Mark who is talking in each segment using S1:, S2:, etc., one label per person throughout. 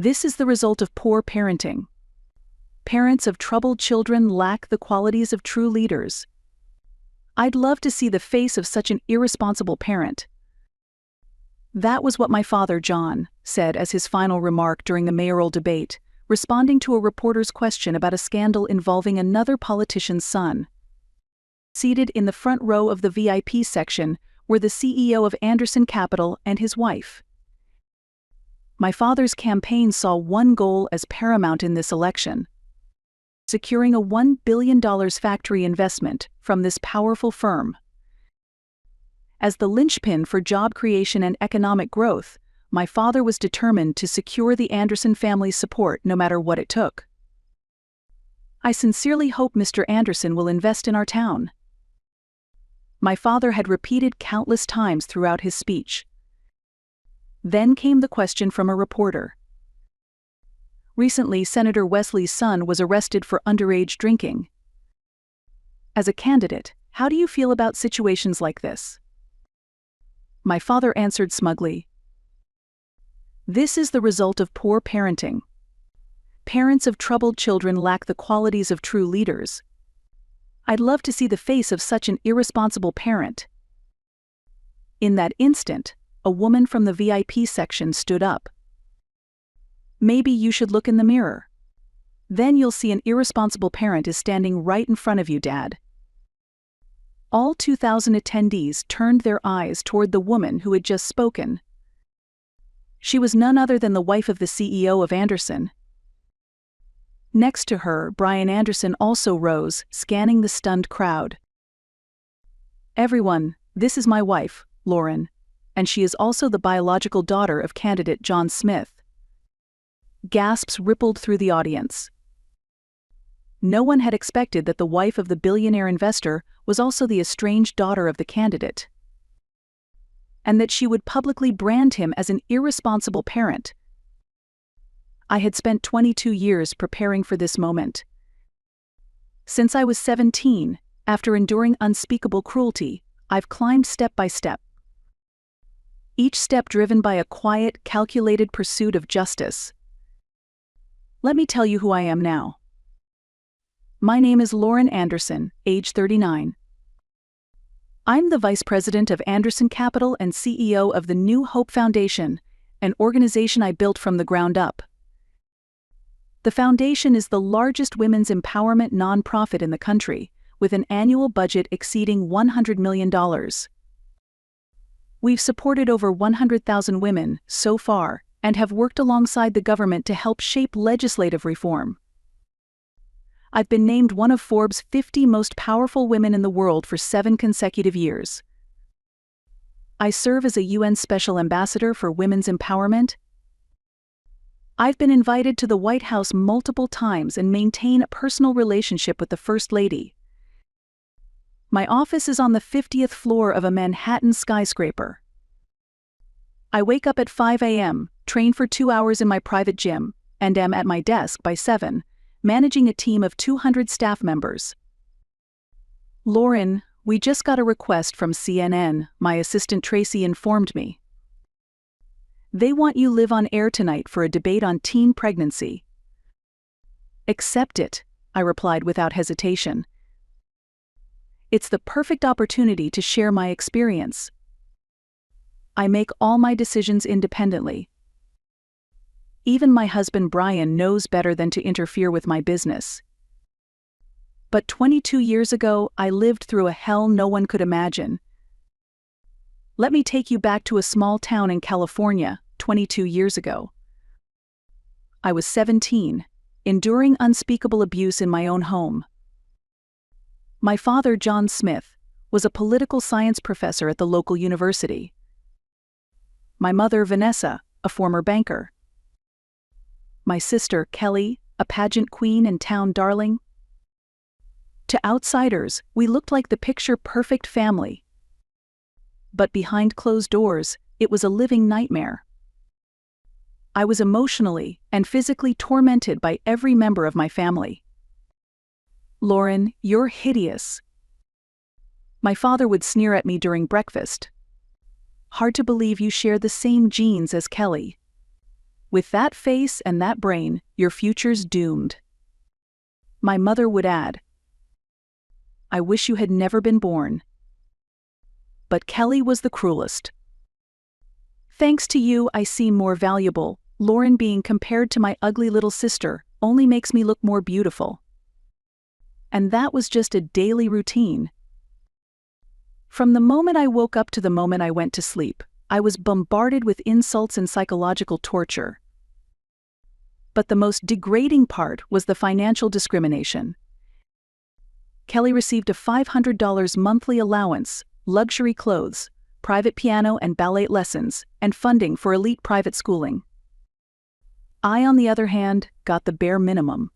S1: This is the result of poor parenting. Parents of troubled children lack the qualities of true leaders. I'd love to see the face of such an irresponsible parent. That was what my father, John, said as his final remark during the mayoral debate, responding to a reporter's question about a scandal involving another politician's son. Seated in the front row of the VIP section were the CEO of Anderson Capital and his wife. My father's campaign saw one goal as paramount in this election: securing a $1 billion factory investment from this powerful firm. As the linchpin for job creation and economic growth, my father was determined to secure the Anderson family's support no matter what it took. I sincerely hope Mr. Anderson will invest in our town. My father had repeated countless times throughout his speech. Then came the question from a reporter. Recently, Senator Wesley's son was arrested for underage drinking. As a candidate, how do you feel about situations like this? My father answered smugly, "This is the result of poor parenting. Parents of troubled children lack the qualities of true leaders. I'd love to see the face of such an irresponsible parent." In that instant, a woman from the VIP section stood up. "Maybe you should look in the mirror. Then you'll see an irresponsible parent is standing right in front of you, Dad." All 2,000 attendees turned their eyes toward the woman who had just spoken. She was none other than the wife of the CEO of Anderson. Next to her, Brian Anderson also rose, scanning the stunned crowd. "Everyone, this is my wife, Lauren, and she is also the biological daughter of candidate John Smith." Gasps rippled through the audience. No one had expected that the wife of the billionaire investor was also the estranged daughter of the candidate, and that she would publicly brand him as an irresponsible parent. I had spent 22 years preparing for this moment. Since I was 17, after enduring unspeakable cruelty, I've climbed step by step. Each step driven by a quiet, calculated pursuit of justice. Let me tell you who I am now. My name is Lauren Anderson, age 39. I'm the Vice President of Anderson Capital and CEO of the New Hope Foundation, an organization I built from the ground up. The foundation is the largest women's empowerment nonprofit in the country, with an annual budget exceeding $100 million. We've supported over 100,000 women so far and have worked alongside the government to help shape legislative reform. I've been named one of Forbes' 50 most powerful women in the world for 7 consecutive years. I serve as a UN Special Ambassador for Women's Empowerment. I've been invited to the White House multiple times and maintain a personal relationship with the First Lady. My office is on the 50th floor of a Manhattan skyscraper. I wake up at 5 a.m., train for 2 hours in my private gym, and am at my desk by 7, managing a team of 200 staff members. "Lauren, we just got a request from CNN," my assistant Tracy informed me. "They want you live on air tonight for a debate on teen pregnancy." "Accept it," I replied without hesitation. "It's the perfect opportunity to share my experience. I make all my decisions independently. Even my husband Brian knows better than to interfere with my business. But 22 years ago, I lived through a hell no one could imagine. Let me take you back to a small town in California, 22 years ago. I was 17, enduring unspeakable abuse in my own home. My father, John Smith, was a political science professor at the local university. My mother, Vanessa, a former banker. My sister, Kelly, a pageant queen and town darling. To outsiders, we looked like the picture-perfect family. But behind closed doors, it was a living nightmare. I was emotionally and physically tormented by every member of my family. "Lauren, you're hideous." My father would sneer at me during breakfast. "Hard to believe you share the same genes as Kelly." With that face and that brain, your future's doomed. My mother would add, I wish you had never been born. But Kelly was the cruelest. Thanks to you, I seem more valuable. Lauren being compared to my ugly little sister only makes me look more beautiful. And that was just a daily routine. From the moment I woke up to the moment I went to sleep, I was bombarded with insults and psychological torture. But the most degrading part was the financial discrimination. Kelly received a $500 monthly allowance, luxury clothes, private piano and ballet lessons, and funding for elite private schooling. I, on the other hand, got the bare minimum.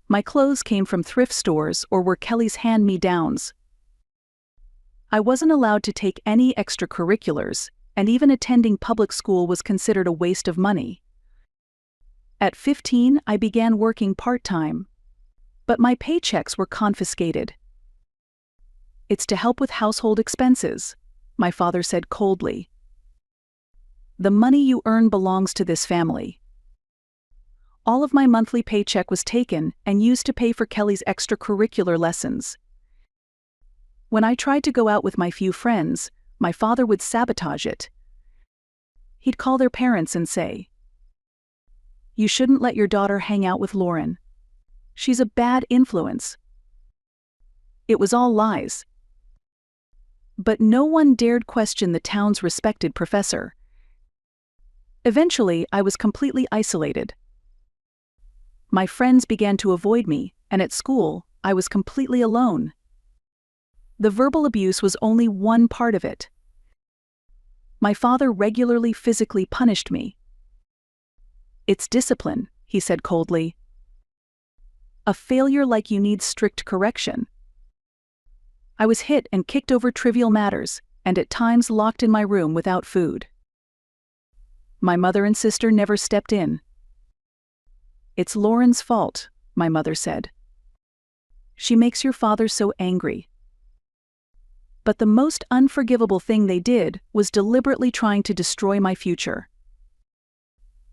S1: My clothes came from thrift stores or were Kelly's hand-me-downs. I wasn't allowed to take any extracurriculars, and even attending public school was considered a waste of money. At 15, I began working part-time. But my paychecks were confiscated. It's to help with household expenses, my father said coldly. The money you earn belongs to this family. All of my monthly paycheck was taken and used to pay for Kelly's extracurricular lessons. When I tried to go out with my few friends, my father would sabotage it. He'd call their parents and say, "You shouldn't let your daughter hang out with Lauren. She's a bad influence." It was all lies. But no one dared question the town's respected professor. Eventually, I was completely isolated. My friends began to avoid me, and at school, I was completely alone. The verbal abuse was only one part of it. My father regularly physically punished me. "It's discipline," he said coldly. "A failure like you needs strict correction." I was hit and kicked over trivial matters, and at times locked in my room without food. My mother and sister never stepped in. "It's Lauren's fault," my mother said. "She makes your father so angry." But the most unforgivable thing they did was deliberately trying to destroy my future.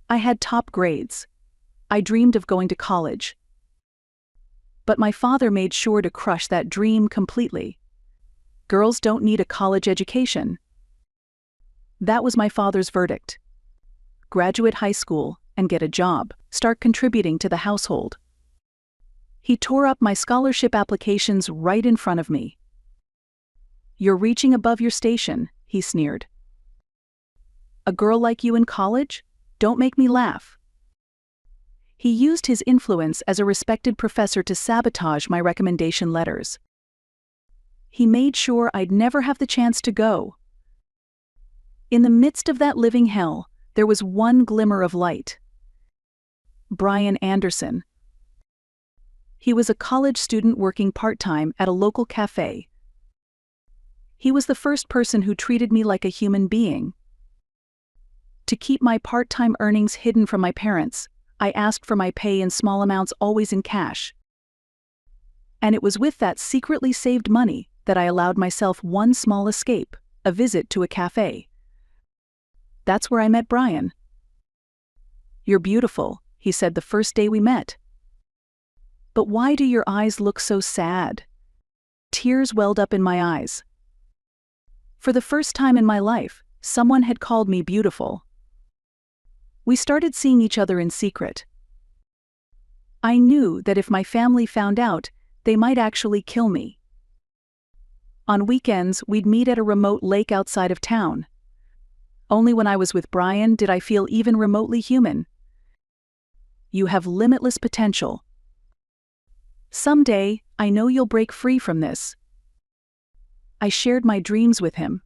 S1: I had top grades. I dreamed of going to college. But my father made sure to crush that dream completely. Girls don't need a college education. That was my father's verdict. Graduate high school and get a job, start contributing to the household. He tore up my scholarship applications right in front of me. "You're reaching above your station," he sneered. "A girl like you in college? Don't make me laugh." He used his influence as a respected professor to sabotage my recommendation letters. He made sure I'd never have the chance to go. In the midst of that living hell, there was one glimmer of light. Brian Anderson. He was a college student working part-time at a local cafe. He was the first person who treated me like a human being. To keep my part-time earnings hidden from my parents, I asked for my pay in small amounts, always in cash. And it was with that secretly saved money that I allowed myself one small escape, a visit to a cafe. That's where I met Brian. "You're beautiful," he said the first day we met. "But why do your eyes look so sad?" Tears welled up in my eyes. For the first time in my life, someone had called me beautiful. We started seeing each other in secret. I knew that if my family found out, they might actually kill me. On weekends, we'd meet at a remote lake outside of town. Only when I was with Brian did I feel even remotely human. You have limitless potential. Someday, I know you'll break free from this. I shared my dreams with him.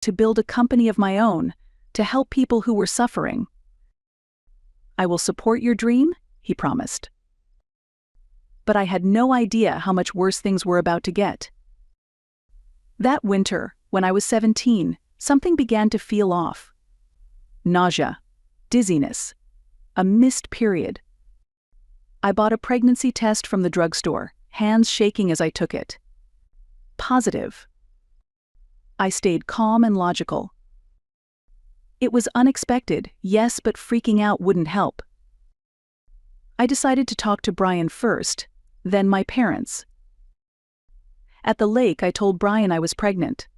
S1: To build a company of my own, to help people who were suffering. "I will support your dream," he promised. But I had no idea how much worse things were about to get. That winter, when I was 17, something began to feel off. Nausea, dizziness, a missed period. I bought a pregnancy test from the drugstore, hands shaking as I took it. Positive. I stayed calm and logical. It was unexpected, yes, but freaking out wouldn't help. I decided to talk to Brian first, then my parents. At the lake, I told Brian I was pregnant.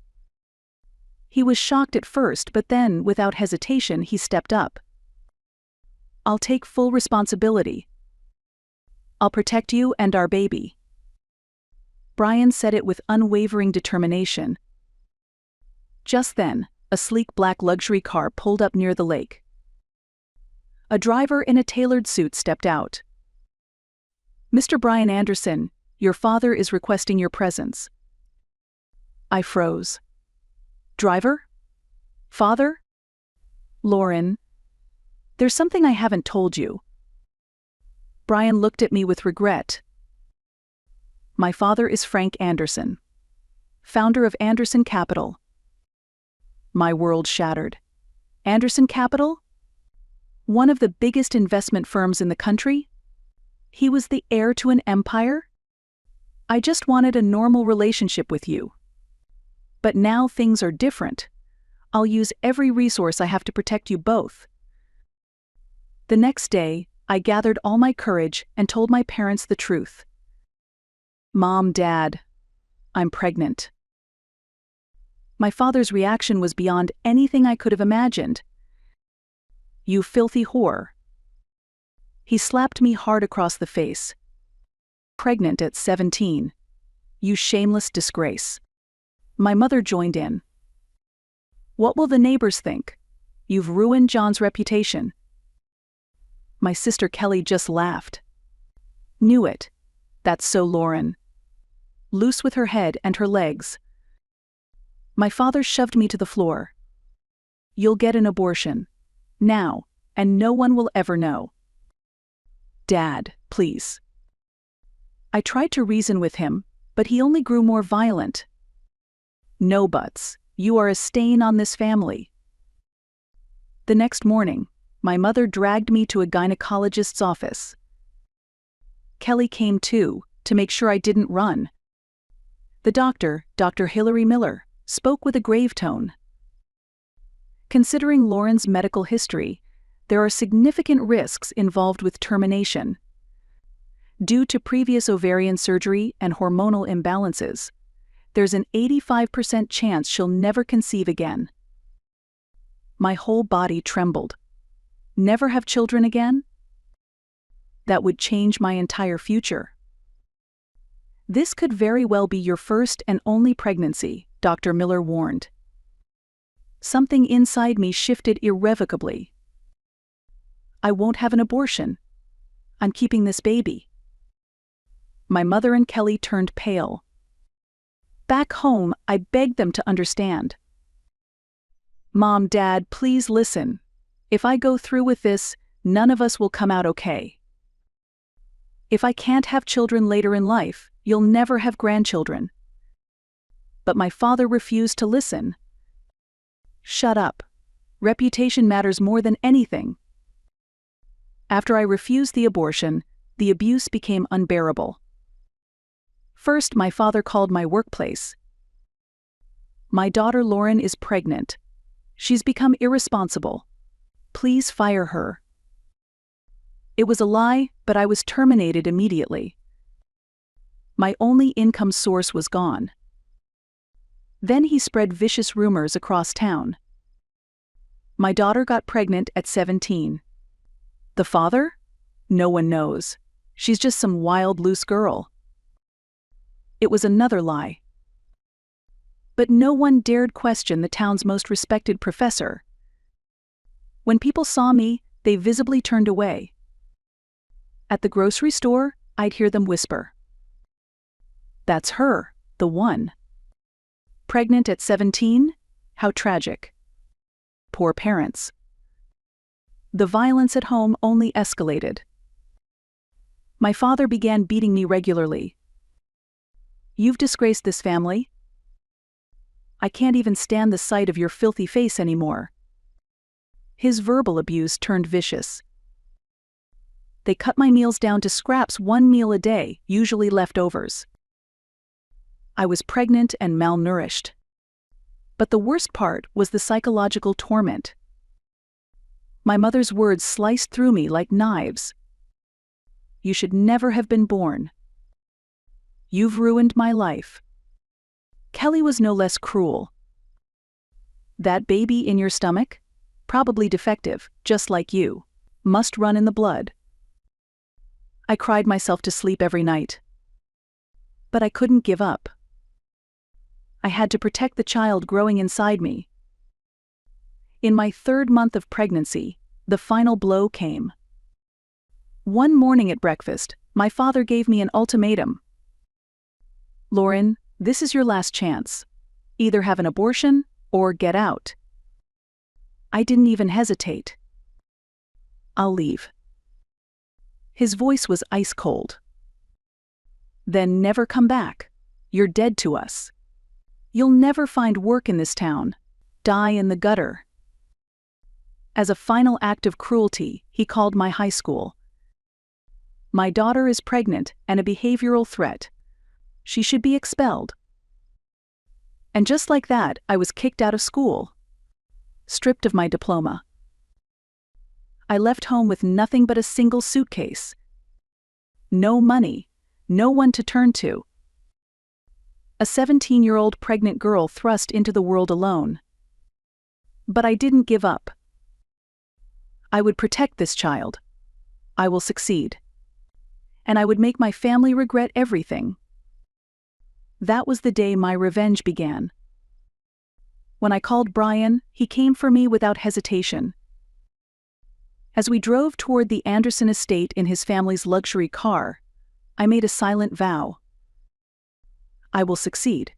S1: He was shocked at first, but then, without hesitation, he stepped up. "I'll take full responsibility. I'll protect you and our baby." Brian said it with unwavering determination. Just then, a sleek black luxury car pulled up near the lake. A driver in a tailored suit stepped out. "Mr. Brian Anderson, your father is requesting your presence." I froze. "Driver? Father? Lauren, there's something I haven't told you." Brian looked at me with regret. "My father is Frank Anderson, founder of Anderson Capital." My world shattered. Anderson Capital? One of the biggest investment firms in the country? He was the heir to an empire? "I just wanted a normal relationship with you. But now things are different. I'll use every resource I have to protect you both." The next day, I gathered all my courage and told my parents the truth. "Mom, Dad, I'm pregnant." My father's reaction was beyond anything I could have imagined. "You filthy whore." He slapped me hard across the face. "Pregnant at 17. You shameless disgrace." My mother joined in. "What will the neighbors think? You've ruined John's reputation." My sister Kelly just laughed. "Knew it. That's so Lauren. Loose with her head and her legs." My father shoved me to the floor. "You'll get an abortion. Now, and no one will ever know." "Dad, please." I tried to reason with him, but he only grew more violent. "No buts. You are a stain on this family." The next morning, my mother dragged me to a gynecologist's office. Kelly came too, to make sure I didn't run. The doctor, Dr. Hilary Miller, spoke with a grave tone. "Considering Lauren's medical history, there are significant risks involved with termination. Due to previous ovarian surgery and hormonal imbalances, there's an 85% chance she'll never conceive again." My whole body trembled. Never have children again? That would change my entire future. "This could very well be your first and only pregnancy," Dr. Miller warned. Something inside me shifted irrevocably. "I won't have an abortion. I'm keeping this baby." My mother and Kelly turned pale. Back home, I begged them to understand. "Mom, Dad, please listen. If I go through with this, none of us will come out okay. If I can't have children later in life, you'll never have grandchildren." But my father refused to listen. "Shut up. Reputation matters more than anything." After I refused the abortion, the abuse became unbearable. First, my father called my workplace. "My daughter Lauren is pregnant. She's become irresponsible. Please fire her." It was a lie, but I was terminated immediately. My only income source was gone. Then he spread vicious rumors across town. My daughter got pregnant at 17. The father? No one knows. She's just some wild, loose girl. It was another lie. But no one dared question the town's most respected professor. When people saw me, they visibly turned away. At the grocery store, I'd hear them whisper, "That's her, the one. Pregnant at 17? How tragic. Poor parents." The violence at home only escalated. My father began beating me regularly. "You've disgraced this family. I can't even stand the sight of your filthy face anymore." His verbal abuse turned vicious. They cut my meals down to scraps, one meal a day, usually leftovers. I was pregnant and malnourished. But the worst part was the psychological torment. My mother's words sliced through me like knives. You should never have been born. You've ruined my life. Kelly was no less cruel. That baby in your stomach? Probably defective, just like you. Must run in the blood. I cried myself to sleep every night. But I couldn't give up. I had to protect the child growing inside me. In my 3rd month of pregnancy, the final blow came. One morning at breakfast, my father gave me an ultimatum. Lauren, this is your last chance. Either have an abortion or get out. I didn't even hesitate. I'll leave. His voice was ice cold. Then never come back. You're dead to us. You'll never find work in this town. Die in the gutter. As a final act of cruelty, he called my high school. My daughter is pregnant and a behavioral threat. She should be expelled. And just like that, I was kicked out of school. Stripped of my diploma. I left home with nothing but a single suitcase. No money, no one to turn to. A 17-year-old pregnant girl thrust into the world alone. But I didn't give up. I would protect this child. I will succeed. And I would make my family regret everything. That was the day my revenge began. When I called Brian, he came for me without hesitation. As we drove toward the Anderson estate in his family's luxury car, I made a silent vow. I will succeed.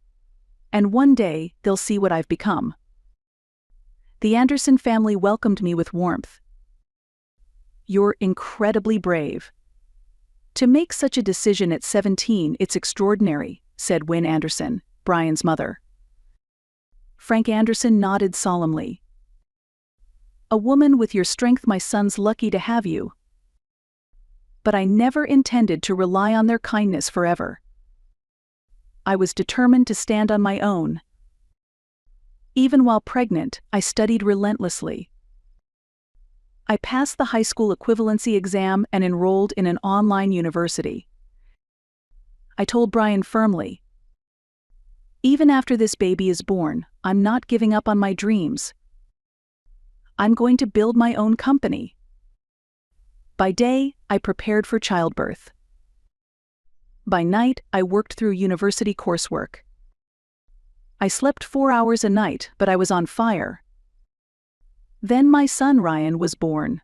S1: And one day, they'll see what I've become. The Anderson family welcomed me with warmth. You're incredibly brave. To make such a decision at 17, it's extraordinary, said Wynne Anderson, Brian's mother. Frank Anderson nodded solemnly. A woman with your strength, my son's lucky to have you. But I never intended to rely on their kindness forever. I was determined to stand on my own. Even while pregnant, I studied relentlessly. I passed the high school equivalency exam and enrolled in an online university. I told Brian firmly, even after this baby is born, I'm not giving up on my dreams. I'm going to build my own company. By day, I prepared for childbirth. By night, I worked through university coursework. I slept 4 hours a night, but I was on fire. Then my son Ryan was born.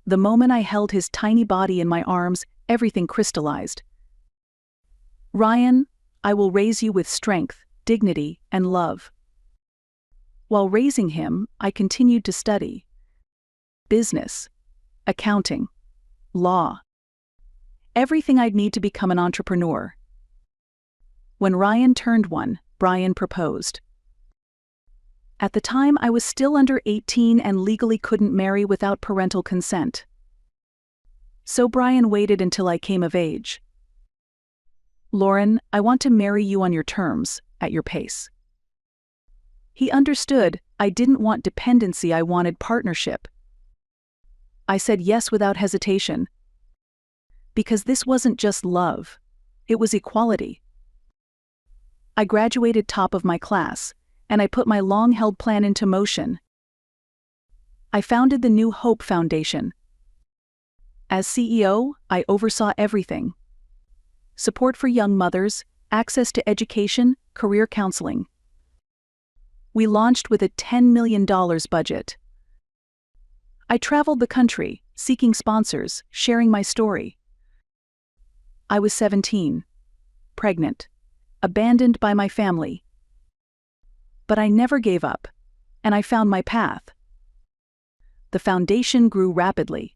S1: The moment I held his tiny body in my arms, everything crystallized. Ryan, I will raise you with strength, dignity, and love. While raising him, I continued to study. Business, accounting, law. Everything I'd need to become an entrepreneur. When Ryan turned 1, Brian proposed. At the time, I was still under 18 and legally couldn't marry without parental consent. So Brian waited until I came of age. Lauren, I want to marry you on your terms, at your pace. He understood I didn't want dependency, I wanted partnership. I said yes without hesitation. Because this wasn't just love, it was equality. I graduated top of my class, and I put my long-held plan into motion. I founded the New Hope Foundation. As CEO, I oversaw everything. Support for young mothers, access to education, career counseling. We launched with a $10 million budget. I traveled the country, seeking sponsors, sharing my story. I was 17, pregnant, abandoned by my family. But I never gave up, and I found my path. The foundation grew rapidly.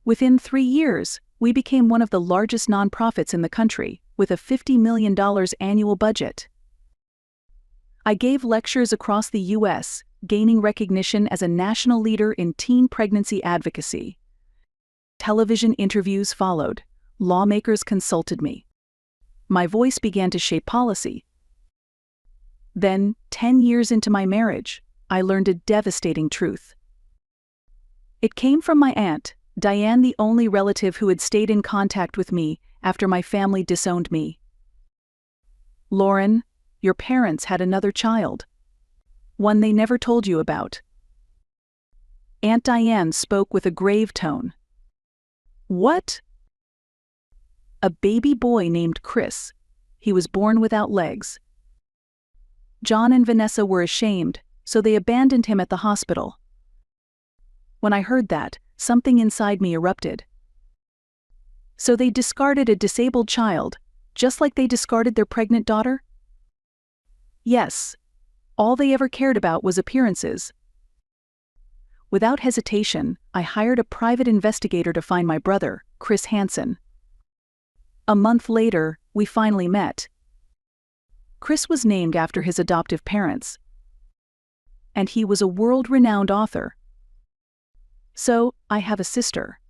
S1: Within 3 years, we became one of the largest nonprofits in the country, with a $50 million annual budget. I gave lectures across the U.S., gaining recognition as a national leader in teen pregnancy advocacy. Television interviews followed. Lawmakers consulted me. My voice began to shape policy. Then, 10 years into my marriage, I learned a devastating truth. It came from my aunt, Diane, the only relative who had stayed in contact with me after my family disowned me. "Lauren, your parents had another child. One they never told you about." Aunt Diane spoke with a grave tone. "What?" "A baby boy named Chris. He was born without legs. John and Vanessa were ashamed, so they abandoned him at the hospital." When I heard that, something inside me erupted. So they discarded a disabled child, just like they discarded their pregnant daughter? Yes. All they ever cared about was appearances. Without hesitation, I hired a private investigator to find my brother, Chris Hansen. A month later, we finally met. Chris was named after his adoptive parents. And he was a world-renowned author. "So, I have a sister,"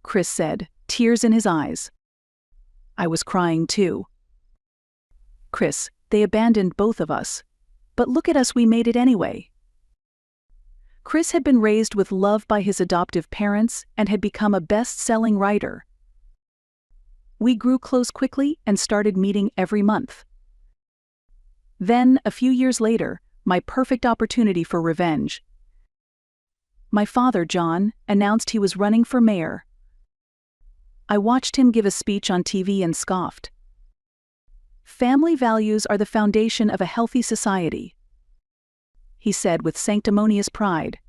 S1: Chris said, tears in his eyes. I was crying too. "Chris, they abandoned both of us. But look at us, we made it anyway." Chris had been raised with love by his adoptive parents and had become a best-selling writer. We grew close quickly and started meeting every month. Then, a few years later, my perfect opportunity for revenge. My father, John, announced he was running for mayor. I watched him give a speech on TV and scoffed. "Family values are the foundation of a healthy society," he said with sanctimonious pride.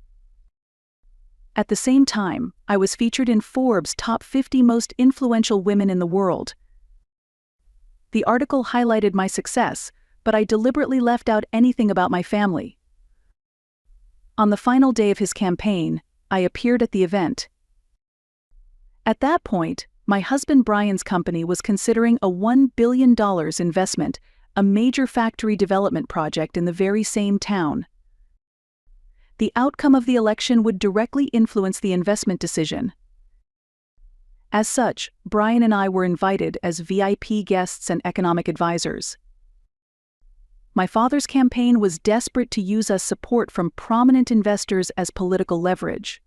S1: At the same time, I was featured in Forbes' top 50 most influential women in the world. The article highlighted my success, but I deliberately left out anything about my family. On the final day of his campaign, I appeared at the event. At that point, my husband Brian's company was considering a $1 billion investment, a major factory development project in the very same town. The outcome of the election would directly influence the investment decision. As such, Brian and I were invited as VIP guests and economic advisors. My father's campaign was desperate to use us support from prominent investors as political leverage.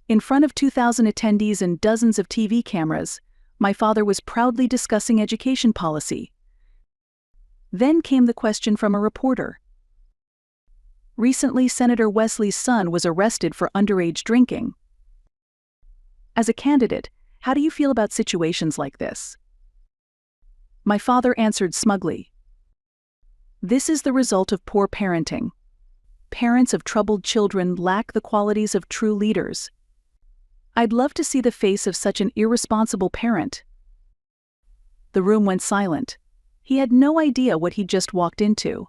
S1: In front of 2,000 attendees and dozens of TV cameras, my father was proudly discussing education policy. Then came the question from a reporter. "Recently, Senator Wesley's son was arrested for underage drinking. As a candidate, how do you feel about situations like this?" My father answered smugly, "This is the result of poor parenting. Parents of troubled children lack the qualities of true leaders. I'd love to see the face of such an irresponsible parent." The room went silent. He had no idea what he'd just walked into.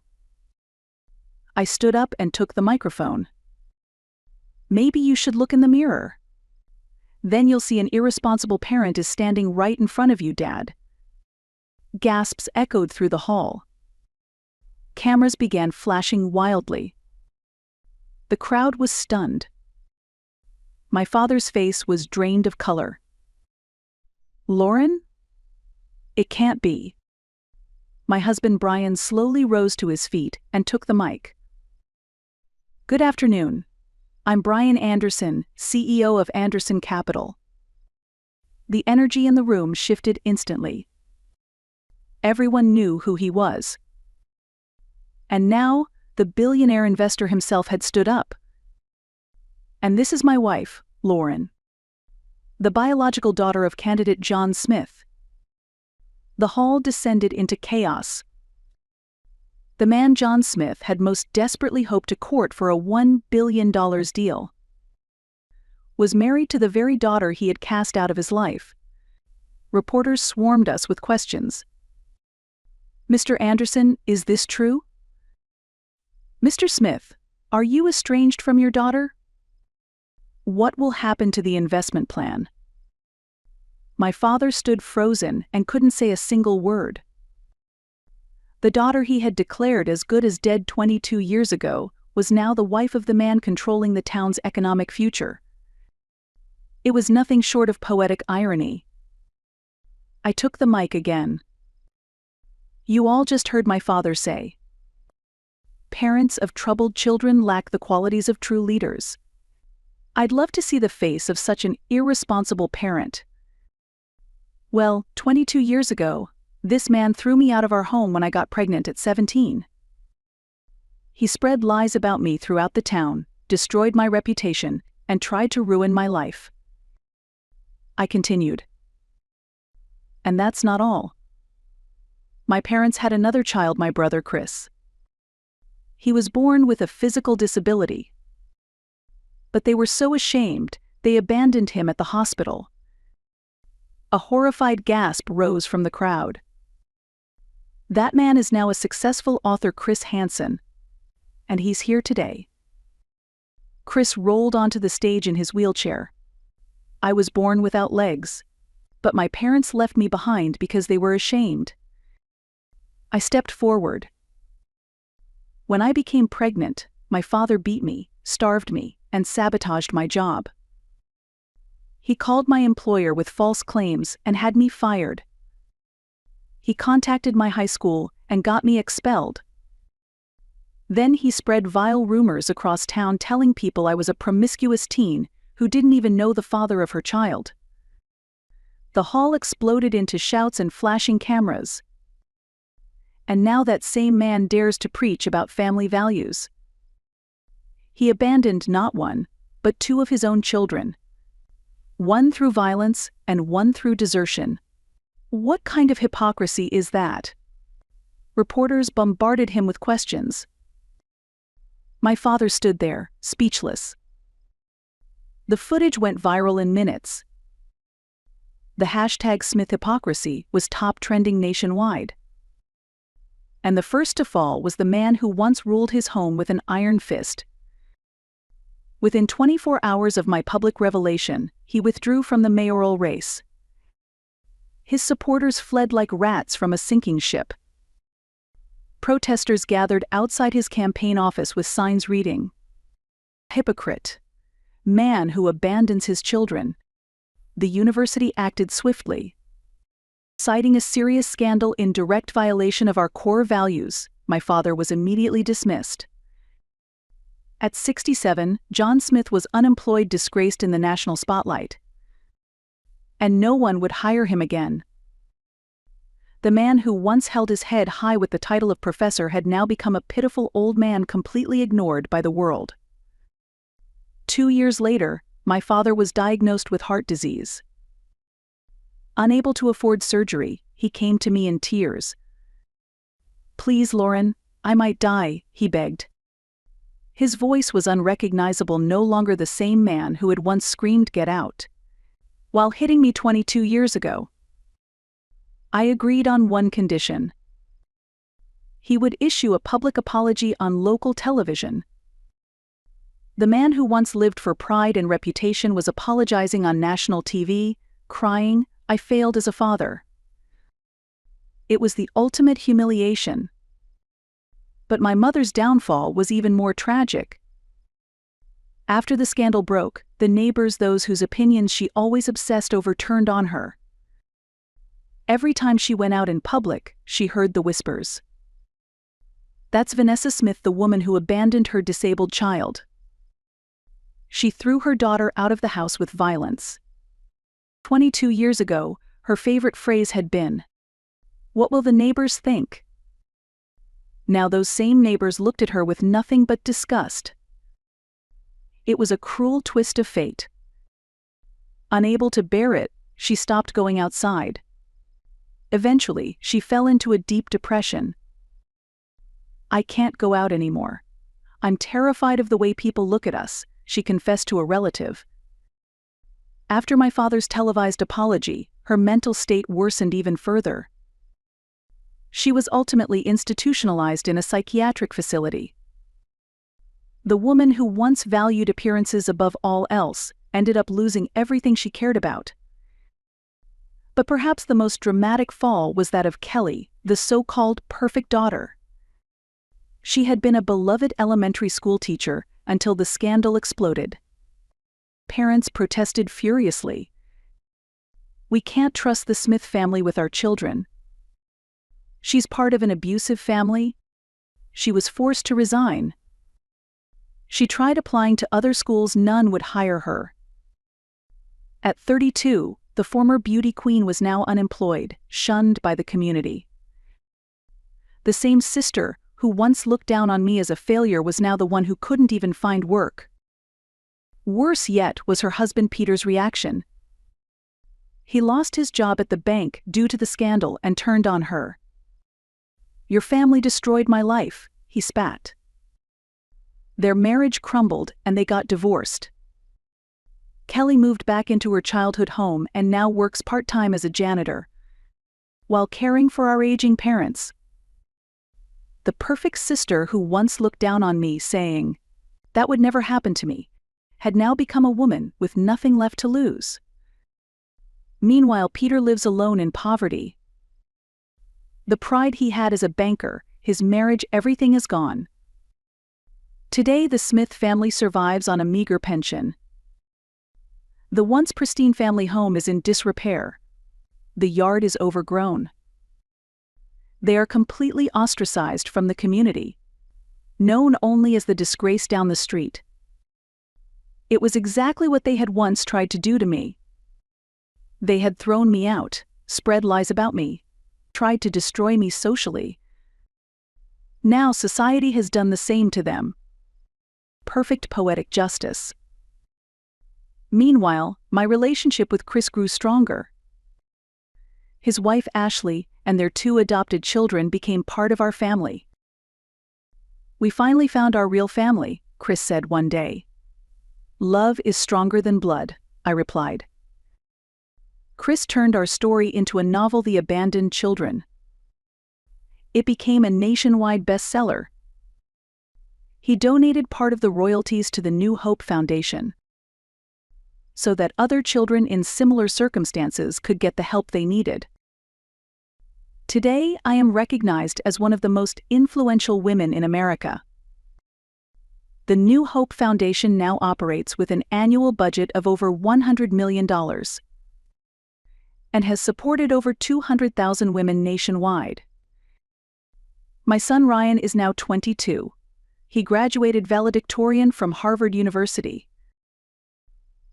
S1: I stood up and took the microphone. "Maybe you should look in the mirror. Then you'll see an irresponsible parent is standing right in front of you, Dad." Gasps echoed through the hall. Cameras began flashing wildly. The crowd was stunned. My father's face was drained of color. "Lauren? It can't be." My husband Brian slowly rose to his feet and took the mic. "Good afternoon. I'm Brian Anderson, CEO of Anderson Capital." The energy in the room shifted instantly. Everyone knew who he was. And now, the billionaire investor himself had stood up. "And this is my wife, Lauren, the biological daughter of candidate John Smith." The hall descended into chaos. The man John Smith had most desperately hoped to court for a $1 billion deal was married to the very daughter he had cast out of his life. Reporters swarmed us with questions. "Mr. Anderson, is this true? Mr. Smith, are you estranged from your daughter? What will happen to the investment plan?" My father stood frozen and couldn't say a single word. The daughter he had declared as good as dead 22 years ago was now the wife of the man controlling the town's economic future. It was nothing short of poetic irony. I took the mic again. "You all just heard my father say. Parents of troubled children lack the qualities of true leaders. I'd love to see the face of such an irresponsible parent. Well, 22 years ago, this man threw me out of our home when I got pregnant at 17. He spread lies about me throughout the town, destroyed my reputation, and tried to ruin my life. I continued. And that's not all. My parents had another child, my brother Chris. He was born with a physical disability. But they were so ashamed, they abandoned him at the hospital. A horrified gasp rose from the crowd. That man is now a successful author, Chris Hansen. And he's here today. Chris rolled onto the stage in his wheelchair. I was born without legs, but my parents left me behind because they were ashamed. I stepped forward. When I became pregnant, my father beat me, starved me, and sabotaged my job. He called my employer with false claims and had me fired. He contacted my high school and got me expelled. Then he spread vile rumors across town telling people I was a promiscuous teen who didn't even know the father of her child. The hall exploded into shouts and flashing cameras. And now that same man dares to preach about family values. He abandoned not one, but two of his own children. One through violence and one through desertion. What kind of hypocrisy is that? Reporters bombarded him with questions. My father stood there, speechless. The footage went viral in minutes. The hashtag #SmithHypocrisy was top trending nationwide. And the first to fall was the man who once ruled his home with an iron fist. Within 24 hours of my public revelation, he withdrew from the mayoral race. His supporters fled like rats from a sinking ship. Protesters gathered outside his campaign office with signs reading, "Hypocrite. Man who abandons his children." The university acted swiftly. Citing a serious scandal in direct violation of our core values, my father was immediately dismissed. At 67, John Smith was unemployed, disgraced in the national spotlight. And no one would hire him again. The man who once held his head high with the title of professor had now become a pitiful old man completely ignored by the world. 2 years later, my father was diagnosed with heart disease. Unable to afford surgery, he came to me in tears. "Please, Lauren, I might die," he begged. His voice was unrecognizable, no longer the same man who had once screamed, "Get out," while hitting me 22 years ago. I agreed on one condition. He would issue a public apology on local television. The man who once lived for pride and reputation was apologizing on national TV, crying, "I failed as a father." It was the ultimate humiliation. But my mother's downfall was even more tragic. After the scandal broke, the neighbors, those whose opinions she always obsessed over, turned on her. Every time she went out in public, she heard the whispers. "That's Vanessa Smith, the woman who abandoned her disabled child. She threw her daughter out of the house with violence." 22 years ago, her favorite phrase had been, "What will the neighbors think?" Now those same neighbors looked at her with nothing but disgust. It was a cruel twist of fate. Unable to bear it, she stopped going outside. Eventually, she fell into a deep depression. "I can't go out anymore. I'm terrified of the way people look at us," she confessed to a relative. After my father's televised apology, her mental state worsened even further. She was ultimately institutionalized in a psychiatric facility. The woman who once valued appearances above all else ended up losing everything she cared about. But perhaps the most dramatic fall was that of Kelly, the so-called perfect daughter. She had been a beloved elementary school teacher until the scandal exploded. Parents protested furiously. "We can't trust the Smith family with our children. She's part of an abusive family. she was forced to resign. She tried applying to other schools, none would hire her. At 32, the former beauty queen was now unemployed, shunned by the community. The same sister who once looked down on me as a failure was now the one who couldn't even find work. Worse yet was her husband Peter's reaction. He lost his job at the bank due to the scandal and turned on her. "Your family destroyed my life," he spat. Their marriage crumbled and they got divorced. Kelly moved back into her childhood home and now works part-time as a janitor, while caring for our aging parents. The perfect sister who once looked down on me, saying, "That would never happen to me," had now become a woman with nothing left to lose. Meanwhile, Peter lives alone in poverty. The pride he had as a banker, his marriage, everything is gone. Today, the Smith family survives on a meager pension. The once pristine family home is in disrepair. The yard is overgrown. They are completely ostracized from the community, known only as the disgrace down the street. It was exactly what they had once tried to do to me. They had thrown me out, spread lies about me, tried to destroy me socially. Now society has done the same to them. Perfect poetic justice. Meanwhile, my relationship with Chris grew stronger. His wife Ashley and their 2 adopted children became part of our family. "We finally found our real family," Chris said one day. "Love is stronger than blood," I replied. Chris turned our story into a novel, The Abandoned Children. It became a nationwide bestseller. He donated part of the royalties to the New Hope Foundation, so that other children in similar circumstances could get the help they needed. Today, I am recognized as one of the most influential women in America. The New Hope Foundation now operates with an annual budget of over $100 million and has supported over 200,000 women nationwide. My son Ryan is now 22. He graduated valedictorian from Harvard University.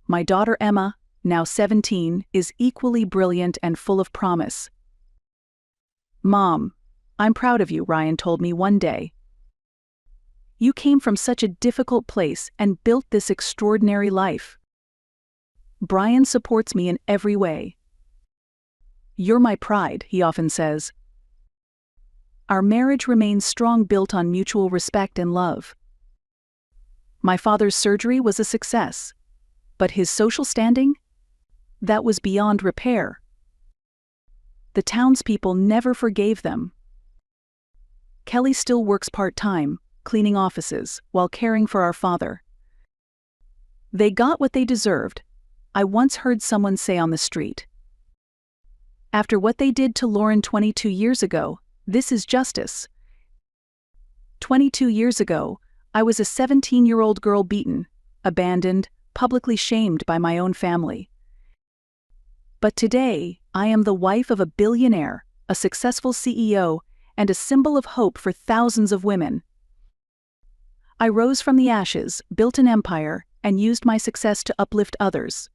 S1: My daughter Emma, now 17, is equally brilliant and full of promise. "Mom, I'm proud of you," Ryan told me one day. "You came from such a difficult place and built this extraordinary life." Brian supports me in every way. "You're my pride," he often says. Our marriage remains strong, built on mutual respect and love. My father's surgery was a success, but his social standing? That was beyond repair. The townspeople never forgave them. Kelly still works part-time, cleaning offices, while caring for our father. They got what they deserved, I once heard someone say on the street. After what they did to Lauren 22 years ago, this is justice. 22 years ago, I was a 17-year-old girl beaten, abandoned, publicly shamed by my own family. But today, I am the wife of a billionaire, a successful CEO, and a symbol of hope for thousands of women. I rose from the ashes, built an empire, and used my success to uplift others.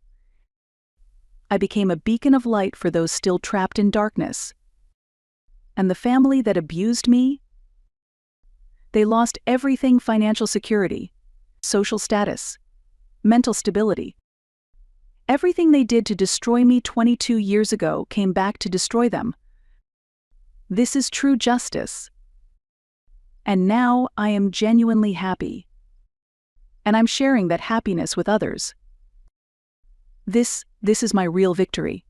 S1: I became a beacon of light for those still trapped in darkness. And the family that abused me? They lost everything: financial security, social status, mental stability. Everything they did to destroy me 22 years ago came back to destroy them. This is true justice. And now I am genuinely happy. And I'm sharing that happiness with others. This is my real victory.